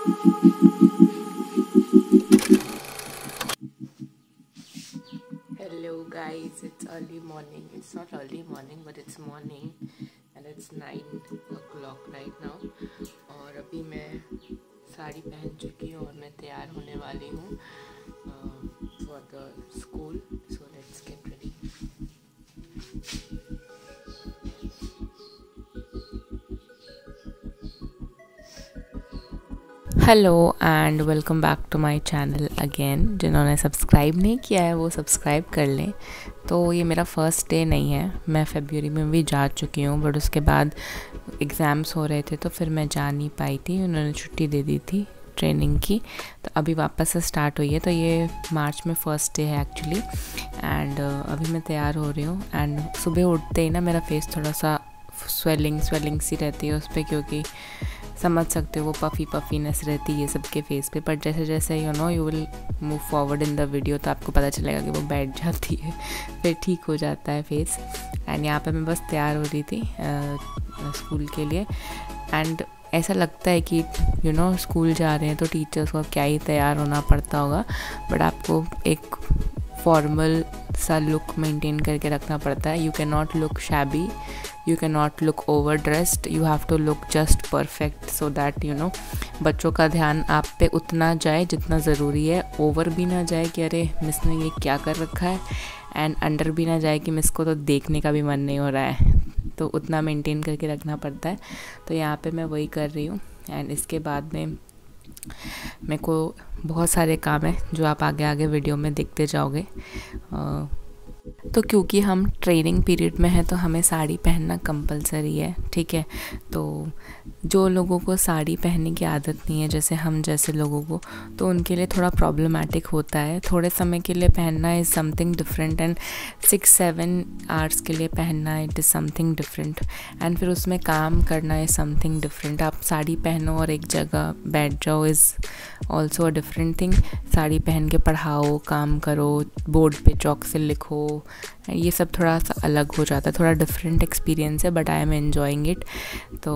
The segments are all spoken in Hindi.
Hello guys, it's early morning. It's not early morning but it's morning and it's 9 o'clock right now. और अभी मैं साड़ी पहन चुकी हूँ और मैं तैयार होने वाली हूँ for the school. So let's get ready. Hello and welcome back to my channel again. जिन्होंने सब्सक्राइब नहीं किया है वो सब्सक्राइब कर लें। तो ये मेरा फ़र्स्ट डे नहीं है, मैं फ़रवरी में भी जा चुकी हूँ बट उसके बाद एग्ज़ाम्स हो रहे थे तो फिर मैं जा नहीं पाई थी, उन्होंने छुट्टी दे दी थी ट्रेनिंग की। तो अभी वापस से स्टार्ट हुई है, तो ये मार्च में फ़र्स्ट डे है एक्चुअली। एंड अभी मैं तैयार हो रही हूँ एंड सुबह उठते ही ना मेरा फेस थोड़ा सा स्वेलिंग सी रहती है उस पर, क्योंकि समझ सकते हो वो पफीनेस रहती है सबके फेस पे। पर जैसे जैसे you will move forward in the video तो आपको पता चलेगा कि वो बैठ जाती है, फिर ठीक हो जाता है फेस। एंड यहाँ पे मैं बस तैयार हो रही थी स्कूल के लिए। एंड ऐसा लगता है कि स्कूल जा रहे हैं तो टीचर्स को क्या ही तैयार होना पड़ता होगा, बट आपको एक फॉर्मल सा लुक मेंटेन करके रखना पड़ता है। You can not look shabby, you cannot look overdressed, you have to look just perfect so that बच्चों का ध्यान आप पे उतना जाए जितना ज़रूरी है। ओवर भी ना जाए कि अरे मिस ने ये क्या कर रखा है, एंड अंडर भी ना जाए कि मिस को तो देखने का भी मन नहीं हो रहा है। तो उतना मेंटेन करके रखना पड़ता है। तो यहाँ पे मैं वही कर रही हूँ। एंड इसके बाद में मेरे को बहुत सारे काम है जो आप आगे आगे वीडियो में देखते जाओगे। तो क्योंकि हम ट्रेनिंग पीरियड में हैं तो हमें साड़ी पहनना कंपलसरी है, ठीक है। तो जो लोगों को साड़ी पहनने की आदत नहीं है, जैसे हम जैसे लोगों को, तो उनके लिए थोड़ा प्रॉब्लमेटिक होता है। थोड़े समय के लिए पहनना is something different and 6-7 hours के लिए पहनना it is something different, and फिर उसमें काम करना इज़ समथिंग डिफरेंट। आप साड़ी पहनो और एक जगह बैठ जाओ is also a different thing. Sari पहन के पढ़ाओ, काम करो, बोर्ड पे चौक से लिखो, ये सब थोड़ा सा अलग हो जाता है, थोड़ा डिफरेंट एक्सपीरियंस है, but I am enjoying it. तो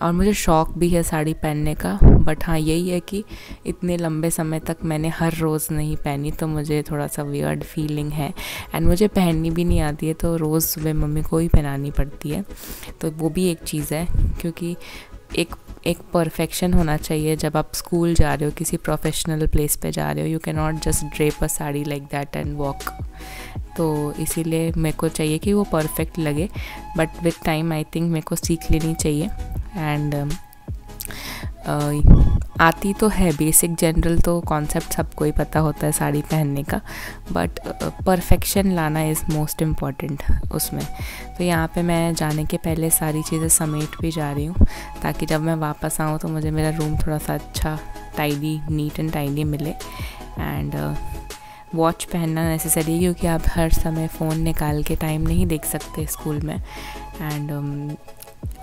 और मुझे शौक़ भी है साड़ी पहनने का, बट हाँ यही है कि इतने लंबे समय तक मैंने हर रोज़ नहीं पहनी तो मुझे थोड़ा सा वियर्ड फीलिंग है। एंड मुझे पहननी भी नहीं आती है तो रोज़ सुबह मम्मी को ही पहनानी पड़ती है। तो वो भी एक चीज़ है, क्योंकि एक परफेक्शन होना चाहिए जब आप स्कूल जा रहे हो, किसी प्रोफेशनल प्लेस पे जा रहे हो। You can not just drape a sari like that and walk. तो इसीलिए मेरे को चाहिए कि वो परफेक्ट लगे, but with time I think मेरे को सीख लेनी चाहिए। एंड आती तो है, बेसिक जनरल तो कॉन्सेप्ट सबको ही पता होता है साड़ी पहनने का, बट परफेक्शन लाना इज़ मोस्ट इम्पॉर्टेंट उसमें। तो यहाँ पे मैं जाने के पहले सारी चीज़ें समेट भी जा रही हूँ, ताकि जब मैं वापस आऊँ तो मुझे मेरा रूम थोड़ा सा अच्छा नीट एंड टाइडी मिले। एंड वॉच पहनना नेसेसरी है, क्योंकि आप हर समय फ़ोन निकाल के टाइम नहीं देख सकते स्कूल में। एंड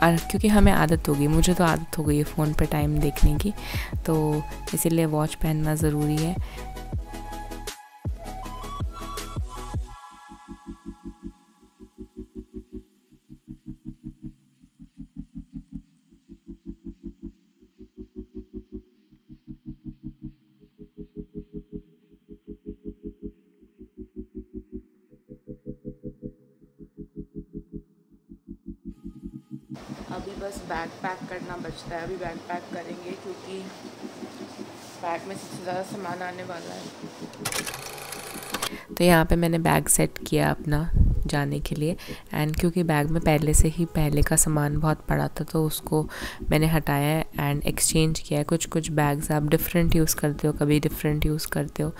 क्योंकि हमें आदत हो गई, मुझे तो आदत हो गई है फ़ोन पे टाइम देखने की, तो इसीलिए वॉच पहनना ज़रूरी है। अभी बस बैग पैक करना बचता है, अभी बैग पैक करेंगे क्योंकि बैग में सबसे ज़्यादा सामान आने वाला है। तो यहाँ पे मैंने बैग सेट किया अपना जाने के लिए। एंड क्योंकि बैग में पहले का सामान बहुत पड़ा था तो उसको मैंने हटाया है एंड एक्सचेंज किया है। कुछ बैग्स आप डिफरेंट यूज़ करते हो, कभी डिफरेंट यूज़ करते हो,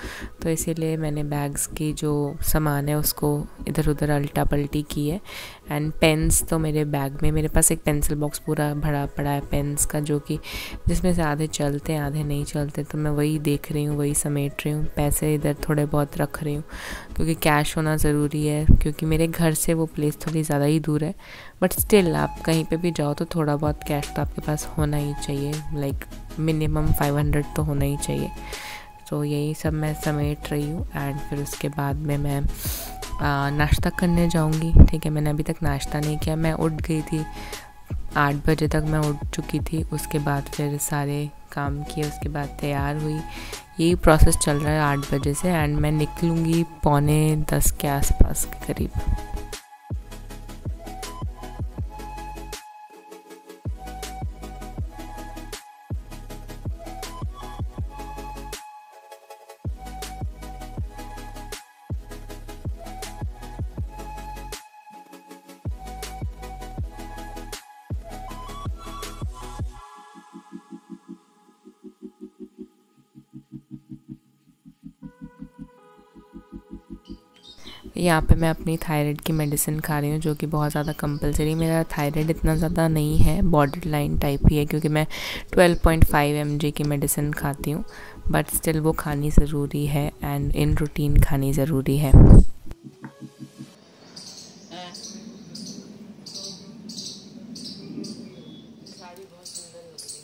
तो इसीलिए मैंने बैग्स की जो सामान है उसको इधर उधर अल्टा पल्टी की है। एंड पेन्स तो मेरे बैग में, मेरे पास एक पेंसिल बॉक्स पूरा भरा पड़ा है पेन्स का, जो कि जिसमें से आधे चलते हैं आधे नहीं चलते, तो मैं वही देख रही हूँ, वही समेट रही हूँ। पैसे इधर थोड़े बहुत रख रही हूँ क्योंकि कैश होना ज़रूरी है, क्योंकि मेरे घर से वो प्लेस थोड़ी ज़्यादा ही दूर है। बट स्टिल आप कहीं पे भी जाओ तो थोड़ा बहुत कैश तो आपके पास होना ही चाहिए, लाइक मिनिमम 500 तो होना ही चाहिए। तो यही सब मैं समेट रही हूँ। एंड फिर उसके बाद में मैं नाश्ता करने जाऊँगी। ठीक है, मैंने अभी तक नाश्ता नहीं किया, मैं उठ गई थी 8 बजे तक मैं उठ चुकी थी। उसके बाद फिर सारे काम किए, उसके बाद तैयार हुई। यही प्रोसेस चल रहा है 8 बजे से, एंड मैं निकलूँगी 9:45 के आसपास के करीब। यहाँ पे मैं अपनी थायराइड की मेडिसिन खा रही हूँ, जो कि बहुत ज़्यादा कंपलसरी। मेरा थायराइड इतना ज़्यादा नहीं है, बॉर्डर लाइन टाइप ही है, क्योंकि मैं 12.5 mg की मेडिसिन खाती हूँ, बट स्टिल वो खानी ज़रूरी है एंड इन रूटीन खानी ज़रूरी है। साड़ी बहुत सुंदर लग रही है,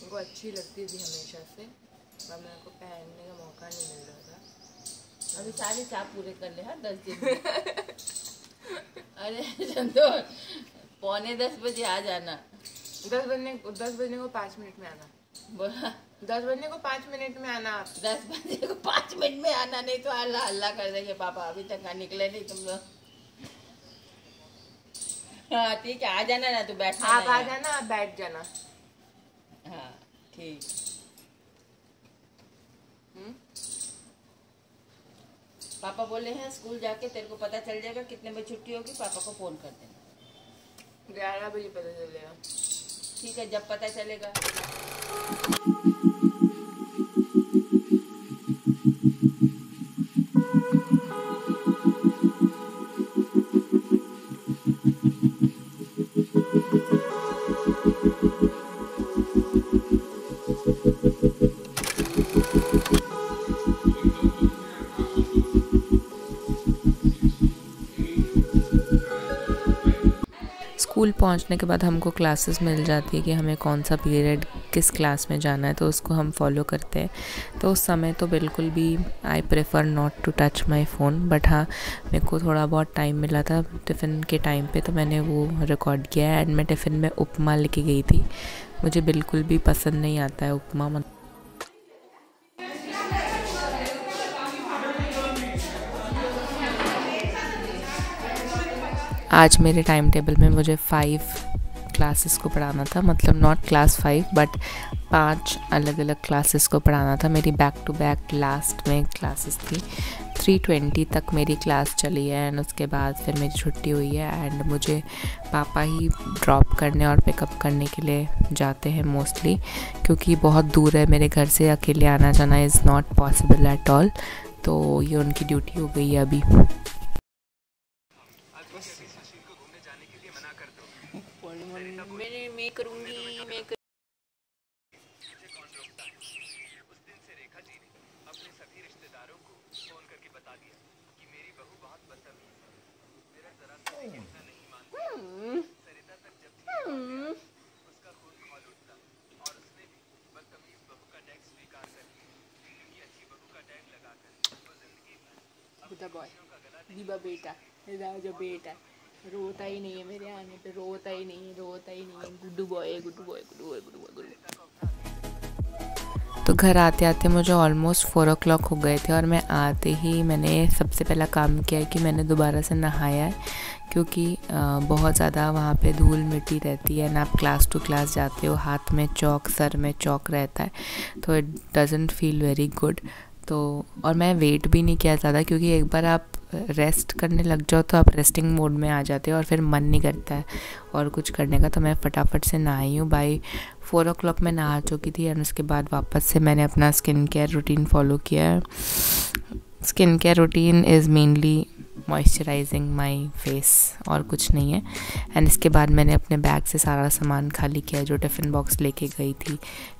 उनको अच्छी लगती थी हमेशा से, पर मेरे को पहनने का मौका नहीं मिल रहा था। अभी सारे चाप पूरे कर ले। हाँ 10 दिन में। अरे चंदो 9:45 बजे आ जाना। 10 बजने को 5 मिनट में आना। बोला 10 बजने को 5 मिनट में आना। 10 बजे को 5 मिनट में आना, नहीं तो हल्ला हल्ला कर देंगे पापा, अभी तक निकले नहीं तुम लोग। हाँ ठीक है, आ जाना ना, तू बैठना। आप आ जाना, आप बैठ जाना। हाँ ठीक। पापा बोले हैं स्कूल जाके तेरे को पता चल जाएगा कितने बजे छुट्टी होगी, पापा को फोन कर देना। 11 बजे पता चलेगा। ठीक है, जब पता चलेगा। स्कूल पहुंचने के बाद हमको क्लासेस मिल जाती है कि हमें कौन सा पीरियड किस क्लास में जाना है, तो उसको हम फॉलो करते हैं। तो उस समय तो बिल्कुल भी I prefer not to touch my phone, but हाँ मेरे को थोड़ा बहुत टाइम मिला था टिफ़िन के टाइम पे, तो मैंने वो रिकॉर्ड किया है। एंड मैं टिफ़िन में उपमा लेके गई थी। मुझे बिल्कुल भी पसंद नहीं आता है उपमा। आज मेरे टाइम टेबल में मुझे 5 क्लासेस को पढ़ाना था, मतलब नॉट क्लास 5 बट 5 अलग अलग क्लासेस को पढ़ाना था। मेरी बैक टू बैक लास्ट में क्लासेस थी। 3:20 तक मेरी क्लास चली है एंड उसके बाद फिर मेरी छुट्टी हुई है। एंड मुझे पापा ही ड्रॉप करने और पिकअप करने के लिए जाते हैं मोस्टली, क्योंकि बहुत दूर है मेरे घर से, अकेले आना जाना is not possible at all. तो ये उनकी ड्यूटी हो गई है अभी। मैं करूँगी, मैं उस दिन से रेखा जी ने अपने सभी रिश्तेदारों को फोन करके बता दिया कि मेरी बहू बहुत बदतमीज है। मेरा जरा सा भी कहना नहीं मानती। सरिता तक जब भी उसका खून खौल उठता और उसने भी बदतमीज बहू का टैग स्वीकार कर लिया, क्योंकि अच्छी बहू का टैग लगाकर वो जिंदगी भर गुड्डा बॉय, दीबा बेटा, राजा बेटा, रोता ही नहीं है मेरे आने पे, रोता ही नहीं है, रोता ही नहीं है। Guddu boy, Guddu boy, Guddu boy, Guddu boy, Guddu boy. तो घर आते आते मुझे ऑलमोस्ट 4 o'clock हो गए थे, और मैं आते ही मैंने सबसे पहला काम किया है कि मैंने दोबारा से नहाया है, क्योंकि बहुत ज़्यादा वहाँ पे धूल मिट्टी रहती है ना। आप क्लास टू क्लास जाते हो, हाथ में चौक, सर में चौक रहता है, तो it doesn't feel very good. तो और मैं वेट भी नहीं किया ज़्यादा, क्योंकि एक बार आप रेस्ट करने लग जाओ तो आप रेस्टिंग मोड में आ जाते हो और फिर मन नहीं करता है और कुछ करने का। तो मैं फटाफट से नहाई हूँ। बाई 4 o'clock मैं नहा चुकी थी एंड उसके बाद वापस से मैंने अपना स्किन केयर रूटीन फॉलो किया है। Skin care routine is mainly moisturising my face, और कुछ नहीं है। एंड इसके बाद मैंने अपने बैग से सारा सामान खाली किया, जो टिफ़िन बॉक्स लेके गई थी,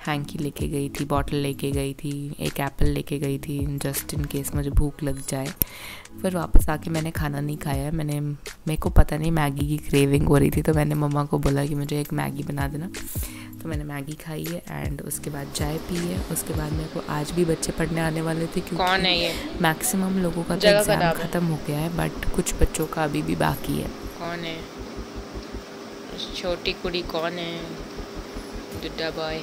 हैंकी लेके गई थी, बॉटल लेके गई थी, एक एप्पल लेके गई थी जस्ट इन केस मुझे भूख लग जाए। फिर वापस आके मैंने खाना नहीं खाया। मेरे को पता नहीं मैगी की क्रेविंग हो रही थी, तो मैंने मम्मा को बोला कि मुझे एक मैगी बना देना। तो मैंने मैगी खाई है एंड उसके बाद चाय पी है। उसके बाद मेरे को आज भी बच्चे पढ़ने आने वाले थे, क्योंकि कौन है ये? मैक्सिमम लोगों का तो एग्ज़ाम ख़त्म हो गया है, बट कुछ बच्चों का अभी भी बाकी है। कौन है? छोटी कुड़ी कौन है? गुड्डा बॉय।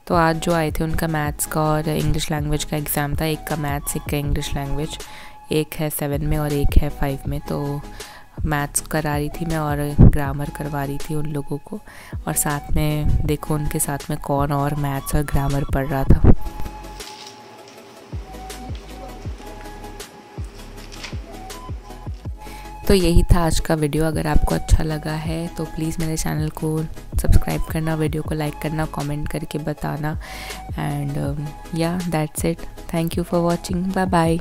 तो आज जो आए थे उनका मैथ्स का और इंग्लिश लैंग्वेज का एग्ज़ाम था। एक का मैथ्स, एक का इंग्लिश लैंग्वेज। एक है 7 में और एक है 5 में। तो मैथ्स करा रही थी मैं और ग्रामर करवा रही थी उन लोगों को, और साथ में देखो उनके साथ में कौन और मैथ्स और ग्रामर पढ़ रहा था। तो यही था आज का वीडियो। अगर आपको अच्छा लगा है तो प्लीज़ मेरे चैनल को सब्सक्राइब करना, वीडियो को लाइक करना, कमेंट करके बताना। And yeah that's it. Thank you for watching. Bye bye.